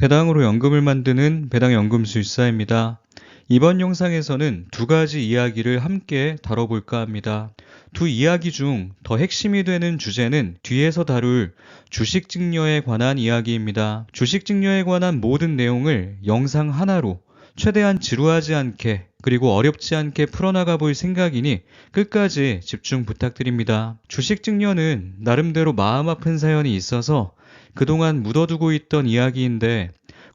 배당으로 연금을 만드는 배당연금술사입니다. 이번 영상에서는 두 가지 이야기를 함께 다뤄볼까 합니다. 두 이야기 중 더 핵심이 되는 주제는 뒤에서 다룰 주식증여에 관한 이야기입니다. 주식증여에 관한 모든 내용을 영상 하나로 최대한 지루하지 않게 그리고 어렵지 않게 풀어나가 볼 생각이니 끝까지 집중 부탁드립니다. 주식증여는 나름대로 마음 아픈 사연이 있어서 그동안 묻어두고 있던 이야기인데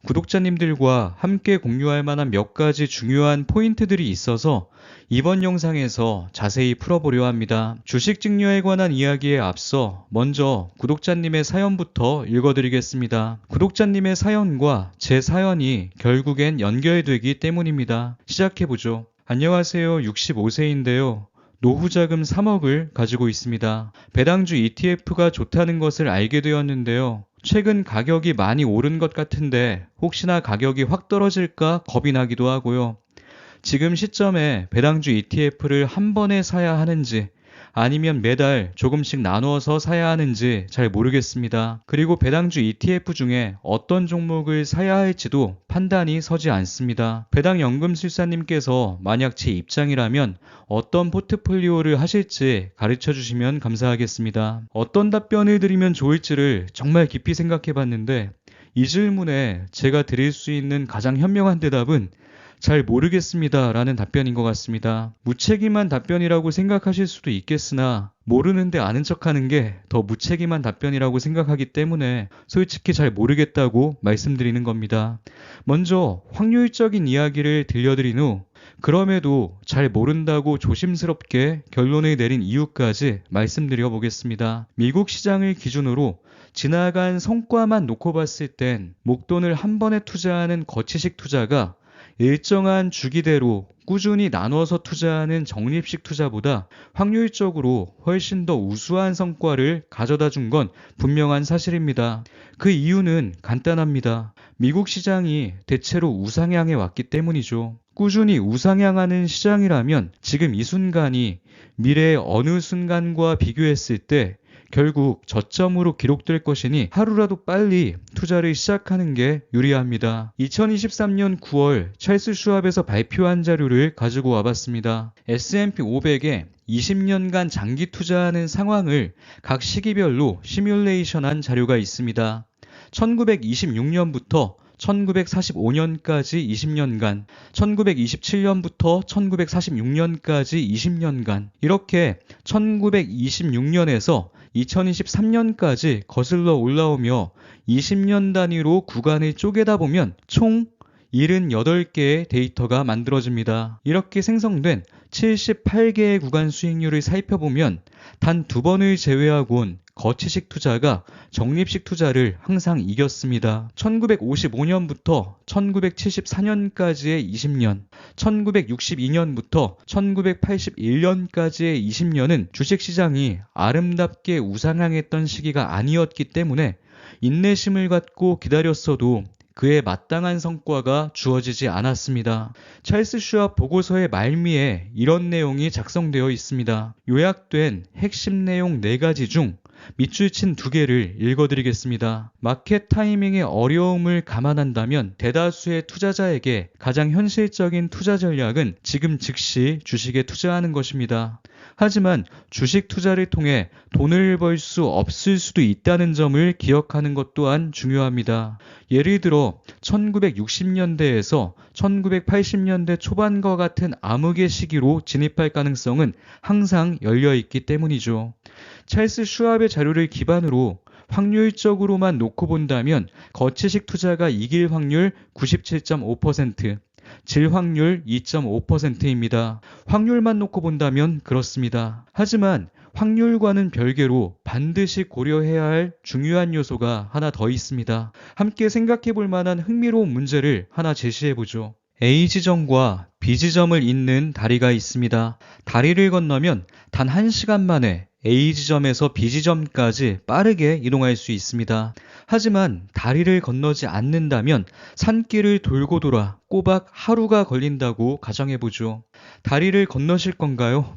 구독자님들과 함께 공유할 만한 몇 가지 중요한 포인트들이 있어서 이번 영상에서 자세히 풀어보려 합니다. 주식증여에 관한 이야기에 앞서 먼저 구독자님의 사연부터 읽어드리겠습니다. 구독자님의 사연과 제 사연이 결국엔 연결되기 때문입니다. 시작해보죠. 안녕하세요. 65세인데요. 노후자금 3억을 가지고 있습니다. 배당주 ETF가 좋다는 것을 알게 되었는데요. 최근 가격이 많이 오른 것 같은데 혹시나 가격이 확 떨어질까 겁이 나기도 하고요. 지금 시점에 배당주 ETF를 한 번에 사야 하는지 아니면 매달 조금씩 나누어서 사야 하는지 잘 모르겠습니다. 그리고 배당주 ETF 중에 어떤 종목을 사야 할지도 판단이 서지 않습니다. 배당연금술사님께서 만약 제 입장이라면 어떤 포트폴리오를 하실지 가르쳐 주시면 감사하겠습니다. 어떤 답변을 드리면 좋을지를 정말 깊이 생각해 봤는데 이 질문에 제가 드릴 수 있는 가장 현명한 대답은 잘 모르겠습니다 라는 답변인 것 같습니다. 무책임한 답변이라고 생각하실 수도 있겠으나 모르는데 아는 척하는 게 더 무책임한 답변이라고 생각하기 때문에 솔직히 잘 모르겠다고 말씀드리는 겁니다. 먼저 확률적인 이야기를 들려드린 후 그럼에도 잘 모른다고 조심스럽게 결론을 내린 이유까지 말씀드려 보겠습니다. 미국 시장을 기준으로 지나간 성과만 놓고 봤을 땐 목돈을 한 번에 투자하는 거치식 투자가 일정한 주기대로 꾸준히 나눠서 투자하는 적립식 투자보다 확률적으로 훨씬 더 우수한 성과를 가져다 준 건 분명한 사실입니다. 그 이유는 간단합니다. 미국 시장이 대체로 우상향해 왔기 때문이죠. 꾸준히 우상향하는 시장이라면 지금 이 순간이 미래의 어느 순간과 비교했을 때 결국 저점으로 기록될 것이니 하루라도 빨리 투자를 시작하는 게 유리합니다. 2023년 9월 찰스 슈왑에서 발표한 자료를 가지고 와봤습니다. S&P 500에 20년간 장기 투자하는 상황을 각 시기별로 시뮬레이션한 자료가 있습니다. 1926년부터 1945년까지 20년간, 1927년부터 1946년까지 20년간, 이렇게 1926년에서 2023년까지 거슬러 올라오며 20년 단위로 구간을 쪼개다 보면 총 78개의 데이터가 만들어집니다. 이렇게 생성된 78개의 구간 수익률을 살펴보면 단 2번을 제외하곤 거치식 투자가 적립식 투자를 항상 이겼습니다. 1955년부터 1974년까지의 20년, 1962년부터 1981년까지의 20년은 주식시장이 아름답게 우상향했던 시기가 아니었기 때문에 인내심을 갖고 기다렸어도 그에 마땅한 성과가 주어지지 않았습니다. 찰스 슈왑 보고서의 말미에 이런 내용이 작성되어 있습니다. 요약된 핵심 내용 4가지 중 밑줄 친 2개를 읽어드리겠습니다. 마켓 타이밍의 어려움을 감안한다면 대다수의 투자자에게 가장 현실적인 투자 전략은 지금 즉시 주식에 투자하는 것입니다. 하지만 주식 투자를 통해 돈을 벌 수 없을 수도 있다는 점을 기억하는 것 또한 중요합니다. 예를 들어 1960년대에서 1980년대 초반과 같은 암흑의 시기로 진입할 가능성은 항상 열려있기 때문이죠. 찰스 슈왑의 자료를 기반으로 확률적으로만 놓고 본다면 거치식 투자가 이길 확률 97.5%, 질 확률 2.5%입니다. 확률만 놓고 본다면 그렇습니다. 하지만 확률과는 별개로 반드시 고려해야 할 중요한 요소가 하나 더 있습니다. 함께 생각해 볼 만한 흥미로운 문제를 하나 제시해 보죠. A지점과 B지점을 잇는 다리가 있습니다. 다리를 건너면 단 1시간 만에 A지점에서 B지점까지 빠르게 이동할 수 있습니다. 하지만 다리를 건너지 않는다면 산길을 돌고 돌아 꼬박 하루가 걸린다고 가정해보죠. 다리를 건너실 건가요?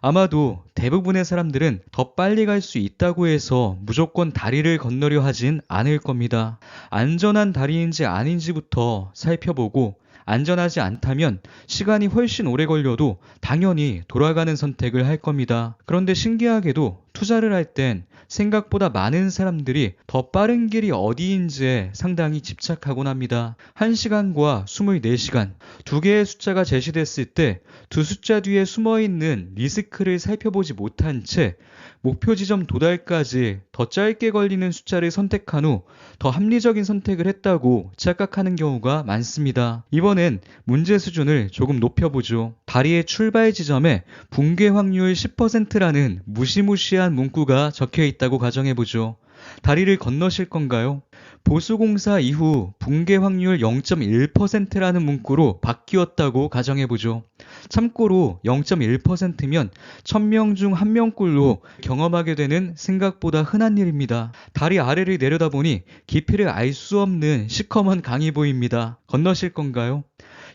아마도 대부분의 사람들은 더 빨리 갈 수 있다고 해서 무조건 다리를 건너려 하진 않을 겁니다. 안전한 다리인지 아닌지부터 살펴보고 안전하지 않다면 시간이 훨씬 오래 걸려도 당연히 돌아가는 선택을 할 겁니다. 그런데 신기하게도 투자를 할 땐 생각보다 많은 사람들이 더 빠른 길이 어디인지에 상당히 집착하곤 합니다. 1시간과 24시간, 두 개의 숫자가 제시됐을 때 두 숫자 뒤에 숨어있는 리스크를 살펴보지 못한 채 목표 지점 도달까지 더 짧게 걸리는 숫자를 선택한 후 더 합리적인 선택을 했다고 착각하는 경우가 많습니다. 이번엔 문제 수준을 조금 높여보죠. 다리의 출발 지점에 붕괴 확률 10%라는 무시무시한 문구가 적혀 있다고 가정해보죠. 다리를 건너실 건가요? 보수공사 이후 붕괴 확률 0.1%라는 문구로 바뀌었다고 가정해보죠. 참고로 0.1%면 1000명 중 1명꼴로 경험하게 되는 생각보다 흔한 일입니다. 다리 아래를 내려다보니 깊이를 알 수 없는 시커먼 강이 보입니다. 건너실 건가요?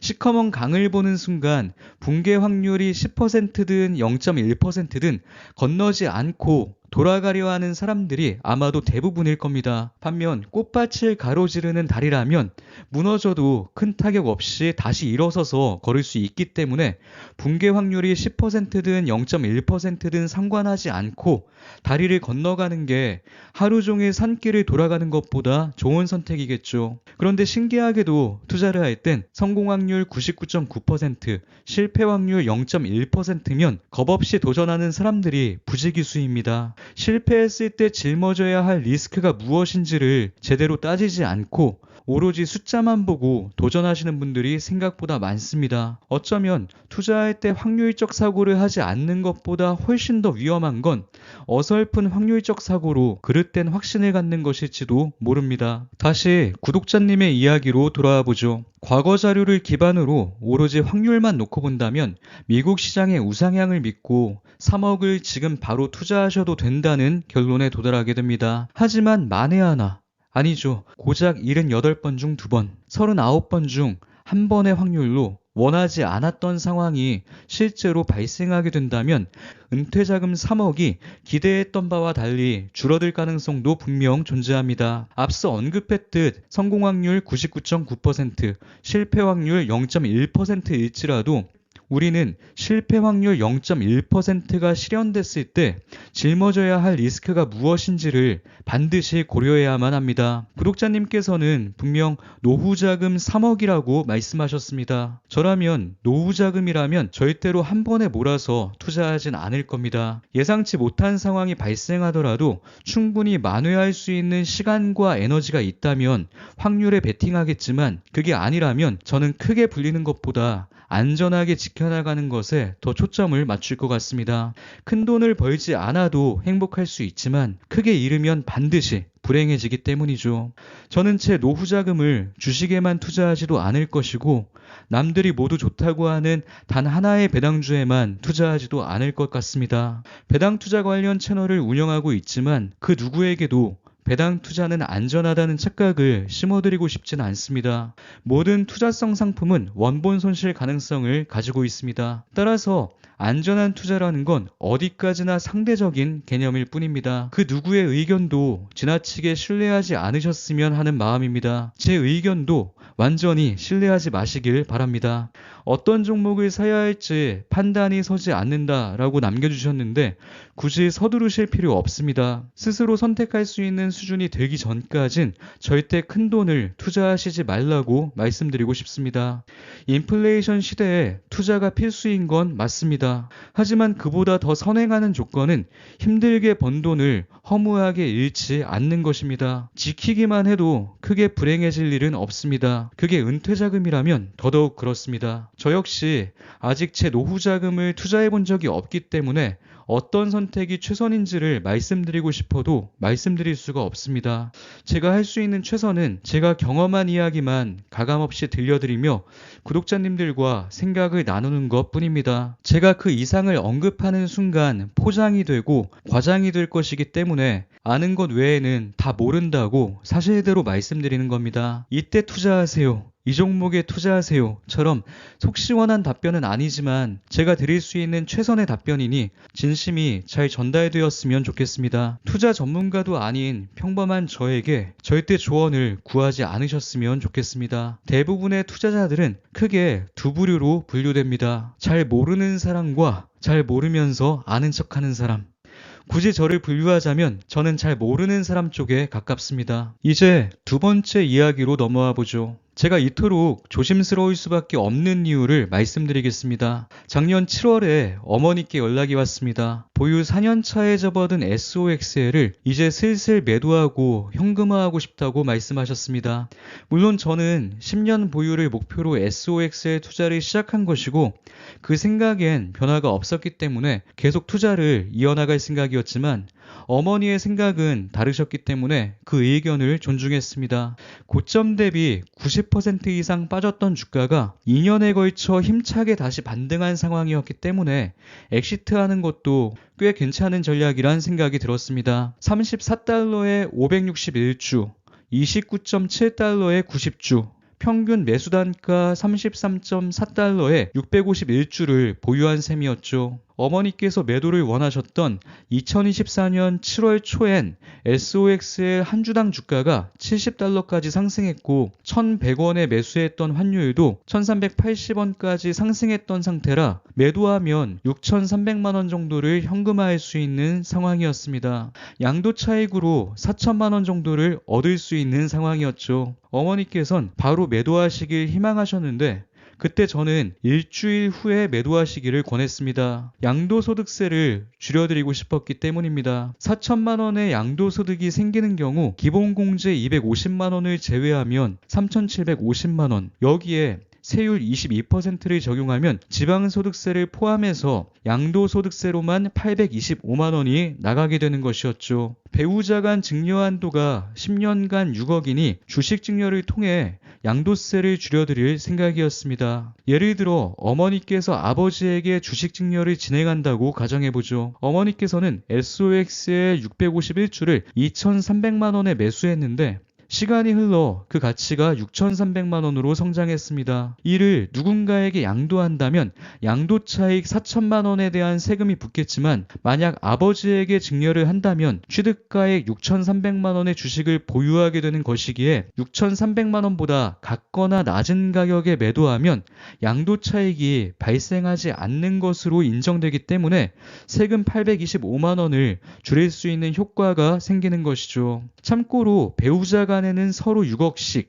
시커먼 강을 보는 순간 붕괴 확률이 10%든 0.1%든 건너지 않고 돌아가려 하는 사람들이 아마도 대부분일 겁니다. 반면 꽃밭을 가로지르는 다리라면 무너져도 큰 타격 없이 다시 일어서서 걸을 수 있기 때문에 붕괴 확률이 10%든 0.1%든 상관하지 않고 다리를 건너가는 게 하루 종일 산길을 돌아가는 것보다 좋은 선택이겠죠. 그런데 신기하게도 투자를 할 땐 성공 확률 99.9%, 실패 확률 0.1%면 겁없이 도전하는 사람들이 부지기수입니다. 실패했을 때 짊어져야 할 리스크가 무엇인지를 제대로 따지지 않고 오로지 숫자만 보고 도전하시는 분들이 생각보다 많습니다. 어쩌면 투자할 때 확률적 사고를 하지 않는 것보다 훨씬 더 위험한 건 어설픈 확률적 사고로 그릇된 확신을 갖는 것일지도 모릅니다. 다시 구독자님의 이야기로 돌아와 보죠. 과거 자료를 기반으로 오로지 확률만 놓고 본다면 미국 시장의 우상향을 믿고 3억을 지금 바로 투자하셔도 된다는 결론에 도달하게 됩니다. 하지만 만에 하나, 아니죠. 고작 78번 중 2번, 39번 중 1번의 확률로 원하지 않았던 상황이 실제로 발생하게 된다면 은퇴자금 3억이 기대했던 바와 달리 줄어들 가능성도 분명 존재합니다. 앞서 언급했듯 성공 확률 99.9%, 실패 확률 0.1%일지라도 우리는 실패 확률 0.1%가 실현됐을 때 짊어져야 할 리스크가 무엇인지를 반드시 고려해야만 합니다. 구독자님께서는 분명 노후자금 3억이라고 말씀하셨습니다. 저라면 노후자금이라면 절대로 한 번에 몰아서 투자하진 않을 겁니다. 예상치 못한 상황이 발생하더라도 충분히 만회할 수 있는 시간과 에너지가 있다면 확률에 베팅하겠지만 그게 아니라면 저는 크게 불리는 것보다 안전하게 지켜나가는 것에 더 초점을 맞출 것 같습니다. 큰 돈을 벌지 않아도 행복할 수 있지만 크게 잃으면 반드시 불행해지기 때문이죠. 저는 제 노후 자금을 주식에만 투자하지도 않을 것이고 남들이 모두 좋다고 하는 단 하나의 배당주에만 투자하지도 않을 것 같습니다. 배당 투자 관련 채널을 운영하고 있지만 그 누구에게도 배당 투자는 안전하다는 착각을 심어드리고 싶지는 않습니다. 모든 투자성 상품은 원본 손실 가능성을 가지고 있습니다. 따라서 안전한 투자라는 건 어디까지나 상대적인 개념일 뿐입니다. 그 누구의 의견도 지나치게 신뢰하지 않으셨으면 하는 마음입니다. 제 의견도 완전히 신뢰하지 마시길 바랍니다. 어떤 종목을 사야 할지 판단이 서지 않는다라고 남겨주셨는데 굳이 서두르실 필요 없습니다. 스스로 선택할 수 있는 수준이 되기 전까진 절대 큰 돈을 투자하시지 말라고 말씀드리고 싶습니다. 인플레이션 시대에 투자가 필수인 건 맞습니다. 하지만 그보다 더 선행하는 조건은 힘들게 번 돈을 허무하게 잃지 않는 것입니다. 지키기만 해도 크게 불행해질 일은 없습니다. 그게 은퇴자금이라면 더더욱 그렇습니다. 저 역시 아직 제 노후자금을 투자해 본 적이 없기 때문에 어떤 선택이 최선인지를 말씀드리고 싶어도 말씀드릴 수가 없습니다. 제가 할 수 있는 최선은 제가 경험한 이야기만 가감없이 들려드리며 구독자님들과 생각을 나누는 것 뿐입니다. 제가 그 이상을 언급하는 순간 포장이 되고 과장이 될 것이기 때문에 아는 것 외에는 다 모른다고 사실대로 말씀드리는 겁니다. 이때 투자하세요. 이 종목에 투자하세요처럼 속 시원한 답변은 아니지만 제가 드릴 수 있는 최선의 답변이니 진심이 잘 전달되었으면 좋겠습니다. 투자 전문가도 아닌 평범한 저에게 절대 조언을 구하지 않으셨으면 좋겠습니다. 대부분의 투자자들은 크게 두 부류로 분류됩니다. 잘 모르는 사람과 잘 모르면서 아는 척하는 사람. 굳이 저를 분류하자면 저는 잘 모르는 사람 쪽에 가깝습니다. 이제 두 번째 이야기로 넘어와 보죠. 제가 이토록 조심스러울 수밖에 없는 이유를 말씀드리겠습니다. 작년 7월에 어머니께 연락이 왔습니다. 보유 4년 차에 접어든 SOXL을 이제 슬슬 매도하고 현금화하고 싶다고 말씀하셨습니다. 물론 저는 10년 보유를 목표로 SOXL 투자를 시작한 것이고 그 생각엔 변화가 없었기 때문에 계속 투자를 이어나갈 생각이었지만 어머니의 생각은 다르셨기 때문에 그 의견을 존중했습니다. 고점 대비 90% 이상 빠졌던 주가가 2년에 걸쳐 힘차게 다시 반등한 상황이었기 때문에 엑시트하는 것도 꽤 괜찮은 전략이란 생각이 들었습니다. 34달러에 561주, 29.7달러에 90주, 평균 매수 단가 33.4달러에 651주를 보유한 셈이었죠. 어머니께서 매도를 원하셨던 2024년 7월 초엔 SOXL 한 주당 주가가 70달러까지 상승했고 1,100원에 매수했던 환율도 1,380원까지 상승했던 상태라 매도하면 6,300만원 정도를 현금화할 수 있는 상황이었습니다. 양도 차익으로 4천만원 정도를 얻을 수 있는 상황이었죠. 어머니께선 바로 매도하시길 희망하셨는데 그때 저는 일주일 후에 매도하시기를 권했습니다. 양도소득세를 줄여드리고 싶었기 때문입니다. 4천만 원의 양도소득이 생기는 경우 기본공제 250만 원을 제외하면 3,750만 원, 여기에 세율 22%를 적용하면 지방소득세를 포함해서 양도소득세로만 825만 원이 나가게 되는 것이었죠. 배우자 간 증여 한도가 10년간 6억이니 주식 증여를 통해 양도세를 줄여드릴 생각이었습니다. 예를 들어 어머니께서 아버지에게 주식 증여를 진행한다고 가정해보죠. 어머니께서는 SOX의 651주를 2,300만 원에 매수했는데 시간이 흘러 그 가치가 6,300만 원으로 성장했습니다. 이를 누군가에게 양도한다면 양도차익 4천만 원에 대한 세금이 붙겠지만 만약 아버지에게 증여를 한다면 취득가액 6,300만 원의 주식을 보유하게 되는 것이기에 6,300만 원보다 같거나 낮은 가격에 매도하면 양도차익이 발생하지 않는 것으로 인정되기 때문에 세금 825만 원을 줄일 수 있는 효과가 생기는 것이죠. 참고로 배우자 간에는 서로 6억씩,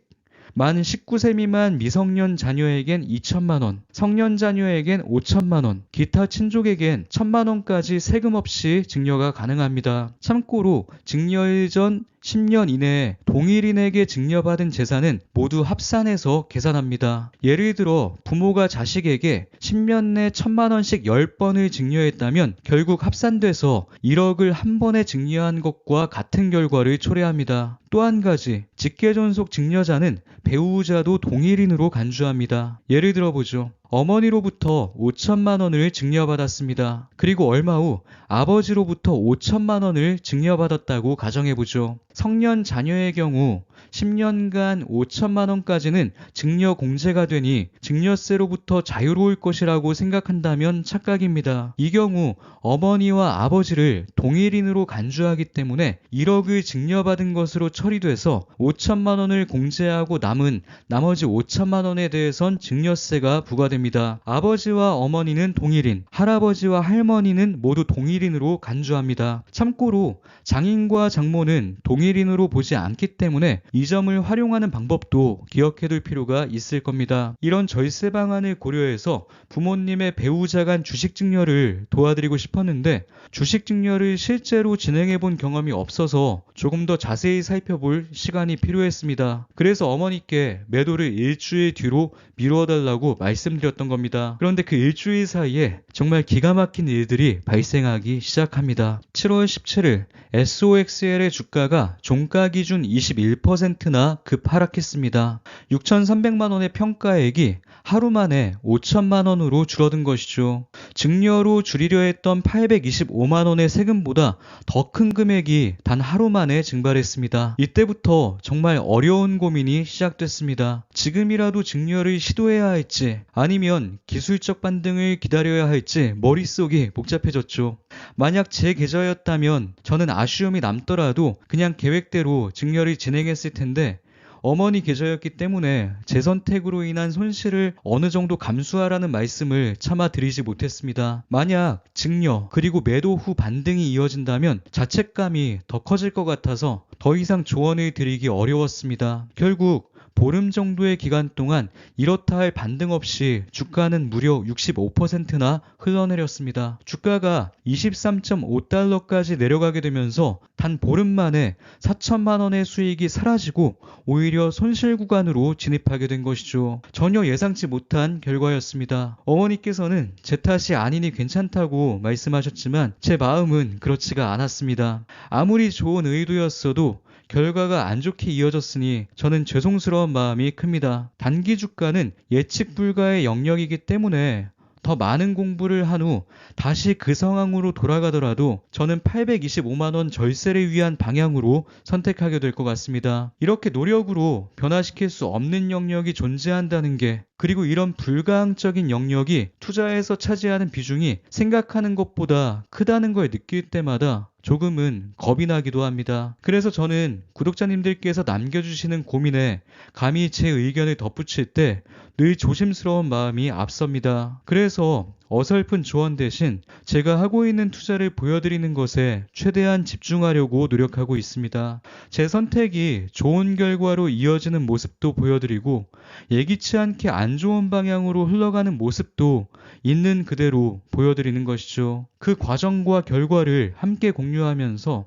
만 19세 미만 미성년 자녀에겐 2천만 원, 성년 자녀에겐 5천만 원, 기타 친족에겐 1천만 원까지 세금 없이 증여가 가능합니다. 참고로 증여일 전 10년 이내에 동일인에게 증여받은 재산은 모두 합산해서 계산합니다. 예를 들어 부모가 자식에게 10년 내 1,000만 원씩 10번을 증여했다면 결국 합산돼서 1억을 한 번에 증여한 것과 같은 결과를 초래합니다. 또 한 가지, 직계존속 증여자는 배우자도 동일인으로 간주합니다. 예를 들어보죠. 어머니로부터 5천만 원을 증여받았습니다. 그리고 얼마 후 아버지로부터 5천만 원을 증여받았다고 가정해보죠. 성년 자녀의 경우 10년간 5천만 원까지는 증여 공제가 되니 증여세로부터 자유로울 것이라고 생각한다면 착각입니다. 이 경우 어머니와 아버지를 동일인으로 간주하기 때문에 1억을 증여받은 것으로 처리돼서 5천만 원을 공제하고 남은 나머지 5천만 원에 대해선 증여세가 부과됩니다. 아버지와 어머니는 동일인, 할아버지와 할머니는 모두 동일인으로 간주합니다. 참고로 장인과 장모는 동일인으로 보지 않기 때문에 이 점을 활용하는 방법도 기억해둘 필요가 있을 겁니다. 이런 절세 방안을 고려해서 부모님의 배우자 간 주식 증여를 도와드리고 싶었는데 주식 증여를 실제로 진행해본 경험이 없어서 조금 더 자세히 살펴볼 시간이 필요했습니다. 그래서 어머니께 매도를 일주일 뒤로 미루어달라고 말씀드렸습니다. 일주일이었던 겁니다. 그런데 그 일주일 사이에 정말 기가 막힌 일들이 발생하기 시작합니다. 7월 17일 SOXL의 주가가 종가 기준 21%나 급하락했습니다. 6,300만 원의 평가액이 하루 만에 5천만 원으로 줄어든 것이죠. 증여로 줄이려 했던 825만 원의 세금보다 더 큰 금액이 단 하루 만에 증발했습니다. 이때부터 정말 어려운 고민이 시작됐습니다. 지금이라도 증여를 시도해야 할지 아니면 기술적 반등을 기다려야 할지 머릿속이 복잡해졌죠. 만약 제 계좌였다면 저는 아쉬움이 남더라도 그냥 계획대로 증여를 진행했을 텐데 어머니 계좌였기 때문에 제 선택으로 인한 손실을 어느 정도 감수하라는 말씀을 차마 드리지 못했습니다. 만약 증여 그리고 매도 후 반등이 이어진다면 자책감이 더 커질 것 같아서 더 이상 조언을 드리기 어려웠습니다. 결국 보름 정도의 기간 동안 이렇다 할 반등 없이 주가는 무려 65%나 흘러내렸습니다. 주가가 23.5달러까지 내려가게 되면서 단 보름 만에 4천만 원의 수익이 사라지고 오히려 손실 구간으로 진입하게 된 것이죠. 전혀 예상치 못한 결과였습니다. 어머니께서는 제 탓이 아니니 괜찮다고 말씀하셨지만 제 마음은 그렇지가 않았습니다. 아무리 좋은 의도였어도 결과가 안 좋게 이어졌으니 저는 죄송스러운 마음이 큽니다. 단기 주가는 예측 불가의 영역이기 때문에 더 많은 공부를 한 후 다시 그 상황으로 돌아가더라도 저는 825만 원 절세를 위한 방향으로 선택하게 될 것 같습니다. 이렇게 노력으로 변화시킬 수 없는 영역이 존재한다는 게, 그리고 이런 불가항적인 영역이 투자에서 차지하는 비중이 생각하는 것보다 크다는 걸 느낄 때마다 조금은 겁이 나기도 합니다. 그래서 저는 구독자님들께서 남겨주시는 고민에 감히 제 의견을 덧붙일 때 늘 조심스러운 마음이 앞섭니다. 그래서 어설픈 조언 대신 제가 하고 있는 투자를 보여드리는 것에 최대한 집중하려고 노력하고 있습니다. 제 선택이 좋은 결과로 이어지는 모습도 보여드리고 예기치 않게 안 좋은 방향으로 흘러가는 모습도 있는 그대로 보여드리는 것이죠. 그 과정과 결과를 함께 공유하면서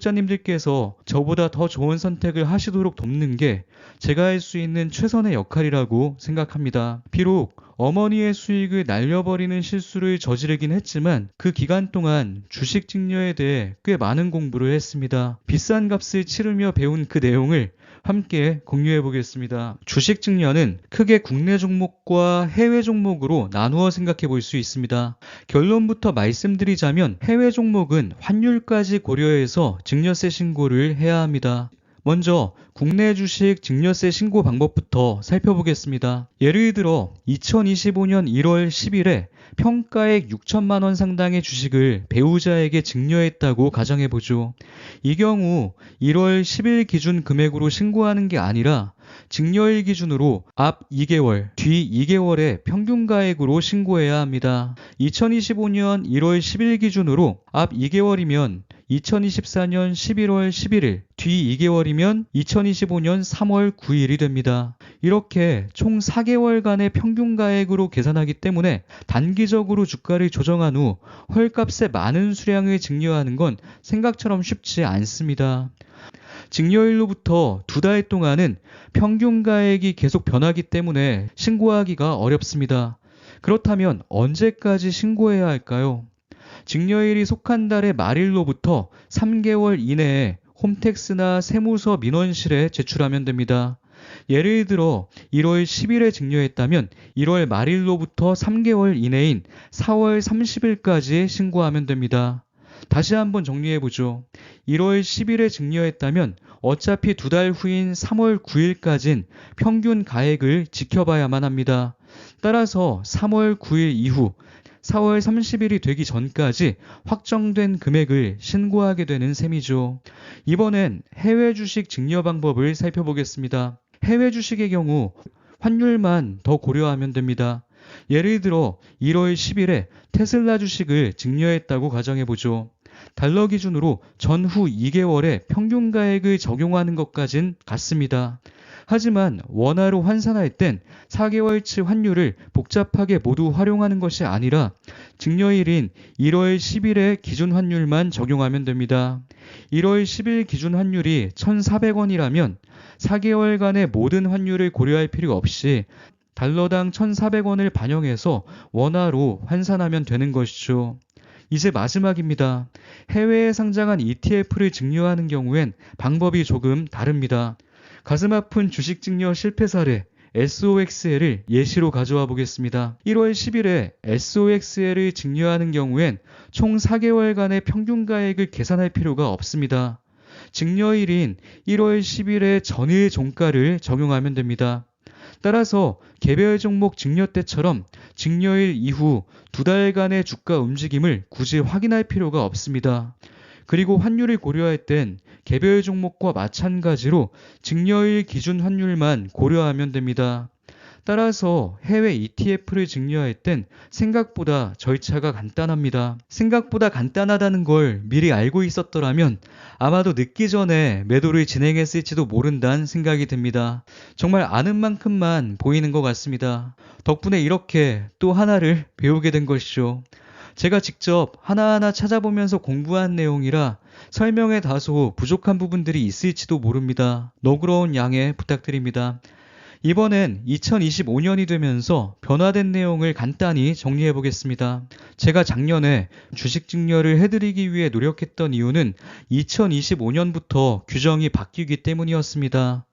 구독자님들께서 저보다 더 좋은 선택을 하시도록 돕는 게 제가 할 수 있는 최선의 역할이라고 생각합니다. 비록 어머니의 수익을 날려버리는 실수를 저지르긴 했지만 그 기간 동안 주식 증여에 대해 꽤 많은 공부를 했습니다. 비싼 값을 치르며 배운 그 내용을 함께 공유해 보겠습니다. 주식 증여는 크게 국내 종목과 해외 종목으로 나누어 생각해 볼 수 있습니다. 결론부터 말씀드리자면 해외 종목은 환율까지 고려해서 증여세 신고를 해야 합니다. 먼저 국내 주식 증여세 신고 방법부터 살펴보겠습니다. 예를 들어 2025년 1월 10일에 평가액 6천만 원 상당의 주식을 배우자에게 증여했다고 가정해보죠. 이 경우 1월 10일 기준 금액으로 신고하는 게 아니라 증여일 기준으로 앞 2개월, 뒤 2개월의 평균가액으로 신고해야 합니다. 2025년 1월 10일 기준으로 앞 2개월이면 2024년 11월 11일, 뒤 2개월이면 2025년 3월 9일이 됩니다. 이렇게 총 4개월간의 평균가액으로 계산하기 때문에 단기적으로 주가를 조정한 후 헐값에 많은 수량을 증여하는 건 생각처럼 쉽지 않습니다. 증여일로부터 2달 동안은 평균가액이 계속 변하기 때문에 신고하기가 어렵습니다. 그렇다면 언제까지 신고해야 할까요? 증여일이 속한 달의 말일로부터 3개월 이내에 홈택스나 세무서 민원실에 제출하면 됩니다. 예를 들어 1월 10일에 증여했다면 1월 말일로부터 3개월 이내인 4월 30일까지 신고하면 됩니다. 다시 한번 정리해보죠. 1월 10일에 증여했다면 어차피 2달 후인 3월 9일까지는 평균 가액을 지켜봐야만 합니다. 따라서 3월 9일 이후 4월 30일이 되기 전까지 확정된 금액을 신고하게 되는 셈이죠. 이번엔 해외 주식 증여 방법을 살펴보겠습니다. 해외 주식의 경우 환율만 더 고려하면 됩니다. 예를 들어 1월 10일에 테슬라 주식을 증여했다고 가정해보죠. 달러 기준으로 전후 2개월의 평균가액을 적용하는 것까진 같습니다. 하지만 원화로 환산할 땐 4개월치 환율을 복잡하게 모두 활용하는 것이 아니라 증여일인 1월 10일의 기준 환율만 적용하면 됩니다. 1월 10일 기준 환율이 1,400원이라면 4개월간의 모든 환율을 고려할 필요 없이 달러당 1,400원을 반영해서 원화로 환산하면 되는 것이죠. 이제 마지막입니다. 해외에 상장한 ETF를 증여하는 경우엔 방법이 조금 다릅니다. 가슴 아픈 주식 증여 실패 사례 SOXL을 예시로 가져와 보겠습니다. 1월 10일에 SOXL을 증여하는 경우엔 총 4개월간의 평균 가액을 계산할 필요가 없습니다. 증여일인 1월 10일의 전일 종가를 적용하면 됩니다. 따라서 개별 종목 증여 때처럼 증여일 이후 2달간의 주가 움직임을 굳이 확인할 필요가 없습니다. 그리고 환율을 고려할 땐 개별 종목과 마찬가지로 증여일 기준 환율만 고려하면 됩니다. 따라서 해외 ETF를 증여할 땐 생각보다 절차가 간단합니다. 생각보다 간단하다는 걸 미리 알고 있었더라면 아마도 늦기 전에 매도를 진행했을지도 모른다는 생각이 듭니다. 정말 아는 만큼만 보이는 것 같습니다. 덕분에 이렇게 또 하나를 배우게 된 것이죠. 제가 직접 하나하나 찾아보면서 공부한 내용이라 설명에 다소 부족한 부분들이 있을지도 모릅니다. 너그러운 양해 부탁드립니다. 이번엔 2025년이 되면서 변화된 내용을 간단히 정리해 보겠습니다. 제가 작년에 주식 증여를 해드리기 위해 노력했던 이유는 2025년부터 규정이 바뀌기 때문이었습니다.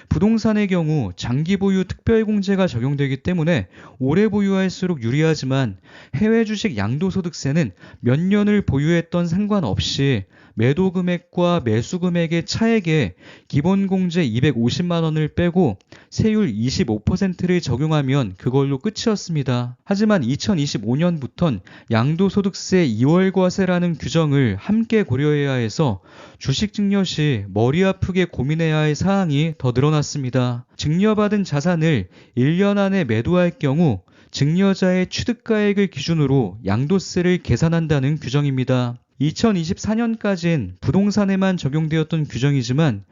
부동산의 경우 장기 보유 특별공제가 적용되기 때문에 오래 보유할수록 유리하지만 해외 주식 양도소득세는 몇 년을 보유했던 상관없이 매도 금액과 매수 금액의 차액에 기본공제 250만 원을 빼고 세율 25%를 적용하면 그걸로 끝이었습니다. 하지만 2025년부턴 양도소득세 2월 과세라는 규정을 함께 고려해야 해서 주식 증여 시 머리 아프게 고민해야 할 사항이 더 늘어났습니다. 증여받은 자산을 1년 안에 매도할 경우 증여자의 취득가액을 기준으로 양도세를 계산한다는 규정입니다. 2024년까지는 부동산에만 적용되었던 규정이지만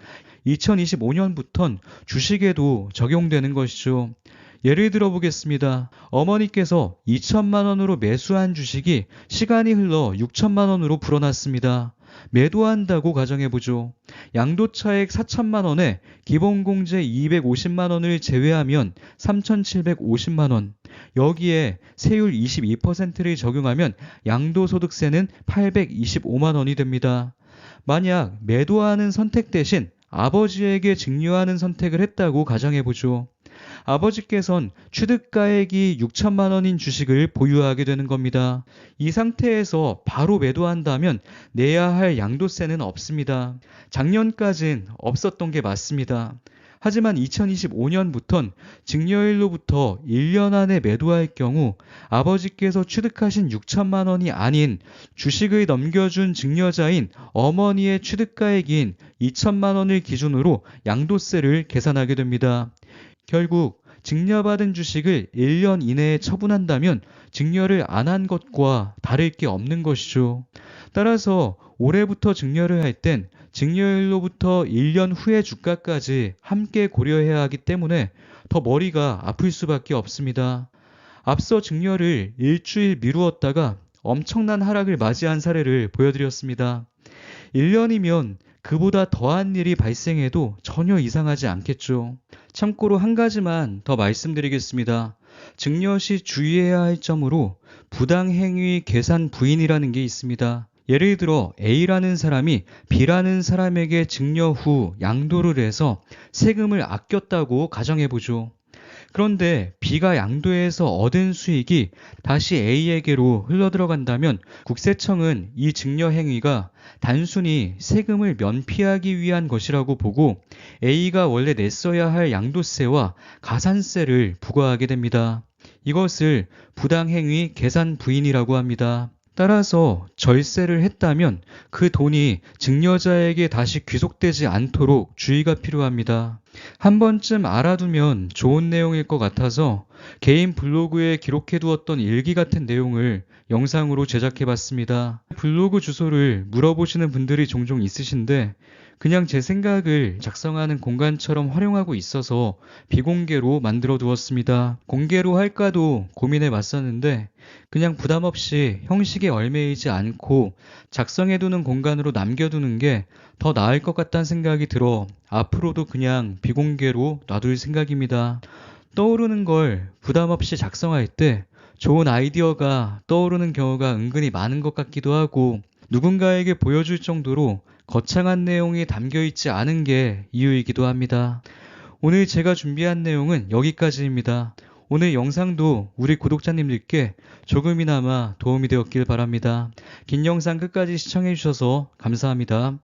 2025년부턴 주식에도 적용되는 것이죠. 예를 들어 보겠습니다. 어머니께서 2천만 원으로 매수한 주식이 시간이 흘러 6천만 원으로 불어났습니다. 매도한다고 가정해보죠. 양도차액 4천만 원에 기본공제 250만 원을 제외하면 3,750만 원. 여기에 세율 22%를 적용하면 양도소득세는 825만 원이 됩니다. 만약 매도하는 선택 대신 아버지에게 증여하는 선택을 했다고 가정해보죠. 아버지께선 취득가액이 6천만 원인 주식을 보유하게 되는 겁니다. 이 상태에서 바로 매도한다면 내야 할 양도세는 없습니다. 작년까진 없었던 게 맞습니다. 하지만 2025년부턴 증여일로부터 1년 안에 매도할 경우 아버지께서 취득하신 6천만 원이 아닌 주식을 넘겨준 증여자인 어머니의 취득가액인 2천만 원을 기준으로 양도세를 계산하게 됩니다. 결국 증여받은 주식을 1년 이내에 처분한다면 증여를 안 한 것과 다를 게 없는 것이죠. 따라서 올해부터 증여를 할 땐 증여일로부터 1년 후의 주가까지 함께 고려해야 하기 때문에 더 머리가 아플 수밖에 없습니다. 앞서 증여를 일주일 미루었다가 엄청난 하락을 맞이한 사례를 보여드렸습니다. 1년이면 그보다 더한 일이 발생해도 전혀 이상하지 않겠죠. 참고로 한 가지만 더 말씀드리겠습니다. 증여 시 주의해야 할 점으로 부당행위 계산 부인이라는 게 있습니다. 예를 들어 A라는 사람이 B라는 사람에게 증여 후 양도를 해서 세금을 아꼈다고 가정해보죠. 그런데 B가 양도해서 얻은 수익이 다시 A에게로 흘러들어간다면 국세청은 이 증여 행위가 단순히 세금을 면피하기 위한 것이라고 보고 A가 원래 냈어야 할 양도세와 가산세를 부과하게 됩니다. 이것을 부당행위 계산 부인이라고 합니다. 따라서 절세를 했다면 그 돈이 증여자에게 다시 귀속되지 않도록 주의가 필요합니다. 한 번쯤 알아두면 좋은 내용일 것 같아서 개인 블로그에 기록해두었던 일기 같은 내용을 영상으로 제작해봤습니다. 블로그 주소를 물어보시는 분들이 종종 있으신데 그냥 제 생각을 작성하는 공간처럼 활용하고 있어서 비공개로 만들어 두었습니다. 공개로 할까도 고민해 봤었는데 그냥 부담 없이 형식에 얽매이지 않고 작성해두는 공간으로 남겨두는 게 더 나을 것 같다는 생각이 들어 앞으로도 그냥 비공개로 놔둘 생각입니다. 떠오르는 걸 부담 없이 작성할 때 좋은 아이디어가 떠오르는 경우가 은근히 많은 것 같기도 하고 누군가에게 보여줄 정도로 거창한 내용이 담겨 있지 않은 게 이유이기도 합니다. 오늘 제가 준비한 내용은 여기까지입니다. 오늘 영상도 우리 구독자님들께 조금이나마 도움이 되었길 바랍니다. 긴 영상 끝까지 시청해주셔서 감사합니다.